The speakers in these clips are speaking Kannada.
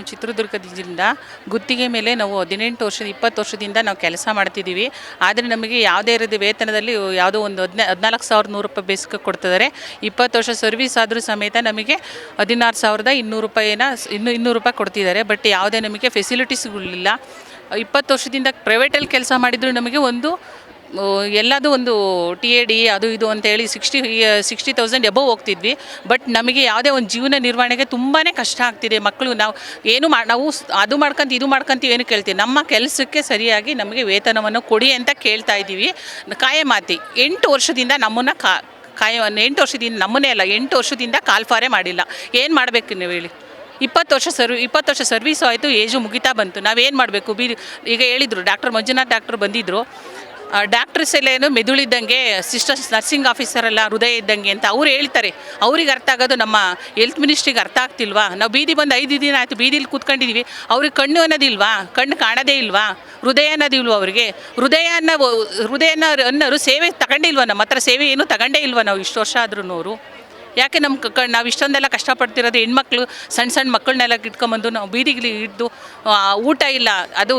ಚಿತ್ರದುರ್ಗದಿಂದ ಗುತ್ತಿಗೆ ಮೇಲೆ ನಾವು 18 ವರ್ಷ 20 ವರ್ಷದಿಂದ ನಾವು ಕೆಲಸ ಮಾಡ್ತಿದ್ದೀವಿ. ಆದರೆ ನಮಗೆ ಯಾವುದೇ ರೀತಿ ವೇತನದಲ್ಲಿ ಯಾವುದೋ ಒಂದು 14,100 ರೂಪಾಯಿ ಬೇಸಿಗೆ ಕೊಡ್ತಿದ್ದಾರೆ. 20 ವರ್ಷ ಸರ್ವಿಸ್ ಆದರೂ ಸಮೇತ ನಮಗೆ 16,200 ರೂಪಾಯಿನ ಇನ್ನೂ 200 ರೂಪಾಯಿ ಕೊಡ್ತಿದ್ದಾರೆ. ಬಟ್ ಯಾವುದೇ ನಮಗೆ ಫೆಸಿಲಿಟೀಸ್ಗಳಿಲ್ಲ. 20 ವರ್ಷದಿಂದ ಪ್ರೈವೇಟಲ್ಲಿ ಕೆಲಸ ಮಾಡಿದರೂ ನಮಗೆ ಎಲ್ಲದೂ ಒಂದು TAD ಅದು ಇದು ಅಂತೇಳಿ 60,000 ಎಬೋವ್ ಹೋಗ್ತಿದ್ವಿ. ಬಟ್ ನಮಗೆ ಯಾವುದೇ ಒಂದು ಜೀವನ ನಿರ್ವಹಣೆಗೆ ತುಂಬಾ ಕಷ್ಟ ಆಗ್ತಿದೆ. ಮಕ್ಕಳು ನಾವು ಅದು ಮಾಡ್ಕೊಂತೀವಿ ಏನು ಕೇಳ್ತೀವಿ. ನಮ್ಮ ಕೆಲಸಕ್ಕೆ ಸರಿಯಾಗಿ ನಮಗೆ ವೇತನವನ್ನು ಕೊಡಿ ಅಂತ ಕೇಳ್ತಾ ಇದ್ದೀವಿ. ಕಾಯಮಾತಿ 8 ವರ್ಷದಿಂದ ನಮ್ಮನ್ನು 8 ವರ್ಷದಿಂದ ನಮ್ಮನ್ನೇ ಅಲ್ಲ 8 ವರ್ಷದಿಂದ ಕಾಲ್ಫಾರೆ ಮಾಡಿಲ್ಲ. ಏನು ಮಾಡಬೇಕು ನೀವು ಹೇಳಿ? 20 ವರ್ಷ ಸರ್ವೀಸು ಆಯಿತು, ಏಜು ಮುಗಿತಾ ಬಂತು. ನಾವೇನು ಮಾಡಬೇಕು? ಈಗ ಹೇಳಿದರು ಡಾಕ್ಟರ್ ಮಂಜುನಾಥ್ ಡಾಕ್ಟ್ರು ಬಂದಿದ್ದರು. ಡಾಕ್ಟ್ರಸ್ ಎಲ್ಲ ಏನು ಮೆದುಳಿದ್ದಂಗೆ, ಸಿಸ್ಟರ್ಸ್ ನರ್ಸಿಂಗ್ ಆಫೀಸರೆಲ್ಲ ಹೃದಯ ಇದ್ದಂಗೆ ಅಂತ ಅವ್ರು ಹೇಳ್ತಾರೆ. ಅವ್ರಿಗೆ ಅರ್ಥ ಆಗೋದು ನಮ್ಮ ಹೆಲ್ತ್ ಮಿನಿಸ್ಟ್ರಿಗೆ ಅರ್ಥ ಆಗ್ತಿಲ್ವಾ? ನಾವು ಬೀದಿ ಬಂದು 5 ದಿನ ಆಯಿತು, ಬೀದಿಲಿ ಕೂತ್ಕೊಂಡಿದ್ದೀವಿ. ಅವ್ರಿಗೆ ಕಣ್ಣು ಅನ್ನೋದಿಲ್ವಾ? ಕಣ್ಣು ಕಾಣೋದೇ ಇಲ್ವಾ? ಹೃದಯ ಅನ್ನೋದಿಲ್ವಾ ಅವ್ರಿಗೆ? ಹೃದಯ ಅನ್ನೋರು ಸೇವೆ ತಗೊಂಡೇ ಇಲ್ವಾ? ನಮ್ಮ ಹತ್ರ ಸೇವೆ ಏನು ತಗೊಂಡೇ ಇಲ್ವಾ ನಾವು ಇಷ್ಟು ವರ್ಷ ಆದ್ರೂ? ಅವರು ಯಾಕೆ ನಾವು ಇಷ್ಟೊಂದೆಲ್ಲ ಕಷ್ಟಪಡ್ತಿರೋದು? ಹೆಣ್ಮಕ್ಳು ಸಣ್ಣ ಮಕ್ಕಳನ್ನೆಲ್ಲ ಇಟ್ಕೊಂಬಂದು ನಾವು ಬೀದಿಗೆ ಇದ್ದು ಊಟ ಇಲ್ಲ, ಅದು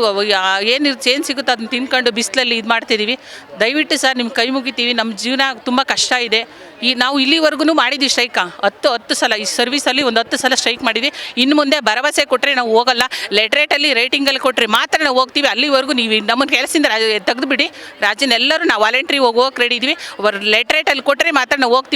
ಏನು ಸಿಗುತ್ತೋ ಅದನ್ನ ತಿನ್ಕೊಂಡು ಬಿಸಿಲಲ್ಲಿ ಇದು ಮಾಡ್ತಿದ್ದೀವಿ. ದಯವಿಟ್ಟು ಸರ್ ನಿಮ್ಮ ಕೈ ಮುಗಿತೀವಿ. ನಮ್ಮ ಜೀವನ ತುಂಬ ಕಷ್ಟ ಇದೆ. ನಾವು ಇಲ್ಲಿವರೆಗೂ ಮಾಡಿದ್ವಿ ಸ್ಟ್ರೈಕ 10 ಸಲ. ಈ ಸರ್ವಿಸಲ್ಲಿ ಒಂದು 10 ಸಲ ಸ್ಟ್ರೈಕ್ ಮಾಡಿದ್ವಿ. ಇನ್ನು ಮುಂದೆ ಭರವಸೆ ಕೊಟ್ಟರೆ ನಾವು ಹೋಗಲ್ಲ. ಲೆಟ್ರೇಟಲ್ಲಿ ರೇಟಿಂಗಲ್ಲಿ ಕೊಟ್ಟರೆ ಮಾತ್ರ ನಾವು ಹೋಗ್ತೀವಿ. ಅಲ್ಲಿವರೆಗೂ ನೀವು ನಮ್ಮನ್ನು ಕೆಲಸದಿಂದ ತೆಗೆದುಬಿಡಿ. ರಾಜ್ಯನೆಲ್ಲರೂ ನಾವು ವಾಲಂಟ್ರಿ ಹೋಗೋಕೆ ರೆಡಿ ಇದ್ದೀವಿ. ಲೆಟ್ರೇಟಲ್ಲಿ ಕೊಟ್ಟರೆ ಮಾತ್ರ ನಾವು ಹೋಗ್ತೀವಿ.